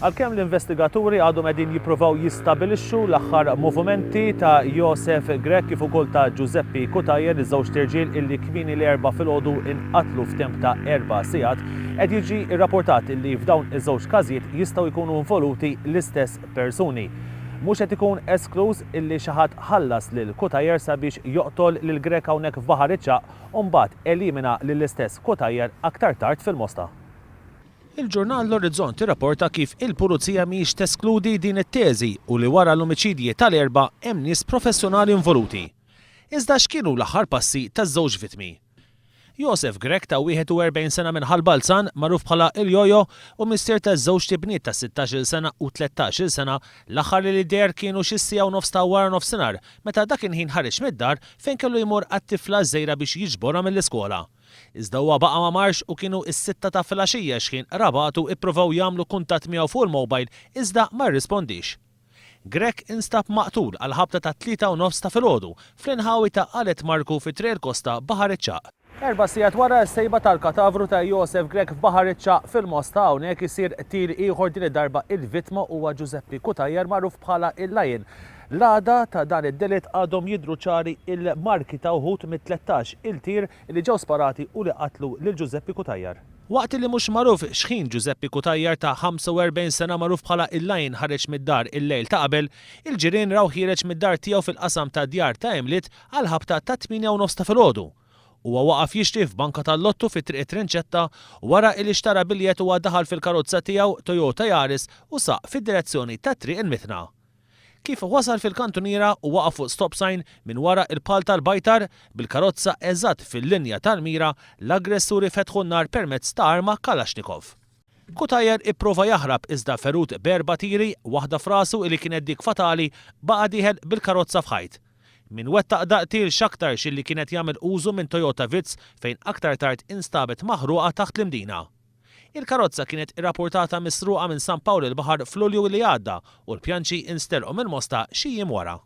Għalkemm l-investigaturi għadhom qegħdin jippruvaw jistabilixxu l-aħħar movimenti ta' Joseph Grech kif ukoll ta' Giuseppe Cutajer, iż-żewġ tirġiel illi kmieni l-erba' filgħodu inqatlu f'temp ta' 4 sigħat, qed jiġi rrapportat illi f'dawn iż-żewġ każijiet jistgħu jkunu involuti l-istess persuni. Mhux qed ikun esklus illi xi ħadd ħallas lil Cutajer sabiex joqtol lil Grech hawnhekk f'Baħar iċ-Ċaq u mbagħad elimina lill-istess Cutajer aktar tard fil-Mosta. Il-ġurnal L-Orizzont irrapporta kif il-pulizija mhijiex teskludi din it-teżi u li wara l-omiċidji tal-erba' hemm nies professjonali involuti. Iżda x'kienu l-aħħar passi taż-żewġ vittmi? Joseph Grech ta' 41 sena minn Ħalbalzan, magħruf bħala Il-Jojo, u missier taż-żewġ tibniet ta' 16-il sena u 13-il sena, l-aħħar li der kienu xi sija u nofs ta' wara nofsinhar, meta dak il-ħin ħareġ mid-dar fejn kellu jmur għat-tifla żgħira biex jiġborha mill-iskola. Iżda huwa baqa' ma marx u kienu s-6 ta' filgħaxija x'kien rabatu ippruvaw jagħmlu kuntatt miegħu fuq il-mowbajl iżda ma rrispondix. Grech instab maqtul għal ħabta ta' 3:30 ta' filgħodu fl-inħawi ta' Qalet Marku fi Triq Kosta Baħar iċ-Ċaq. 4 sigħat wara s-sejba tal-katavru ta' Joseph Grech f'Baħar iċ-Ċaq fil-Mosta hawnhekk isir tir ieħor din id-darba il-vittma huwa Giuseppe Cutajer magħruf bħala il-Lion. L-għada ta' dan id-delitt għadhom jidhru ċari il-marki ta' wħud mit-13 il-tir li ġew sparati u li qatlu lil Giuseppe Cutajer. Waqt li mhux magħruf x'ħin Giuseppe Cutajer ta' 45 sena magħruf bħala il-Lion ħareġ mid-dar il-lejl ta' qabel, il-ġirien raw ħireġ mid-dar tiegħu fil-qasam ta' djar ta' Emlit għal ħabta ta' 8:30 ta' filgħodu. Huwa waqaf jixtri f'banka tal-lottu fi triq Trinċetta wara li xtara biljett huwa daħal fil-karozza tiegħu Toyota Yaris u saq fid-direzzjoni ta' triq il-Mithna. Kif wasal fil-kantuniera u waqaf fuq stop sign minn wara il-pal tal-bajtar bil-karozza eżatt fil-linja tal-mira, l-aggressuri fetħu n-nar permezz ta' arma Kalashnikov. Cutajer ipprova jaħrab iżda ferut b'4 tiri, waħda f'rasu li kienet dik fatali baqa' dieħel bil-karozza f'ħajt. Min wettaq daqtil x'aktar xilli kienet jagħmel użu minn Toyota Vitz fejn aktar tard instabet maħruqa taħt l-imdina. Il-karozza kienet irrapportata misruqa minn San Pawl il-Baħar f'Lulju li għadda u l-pjanċi instelqu mill-Mosta xi jiem wara.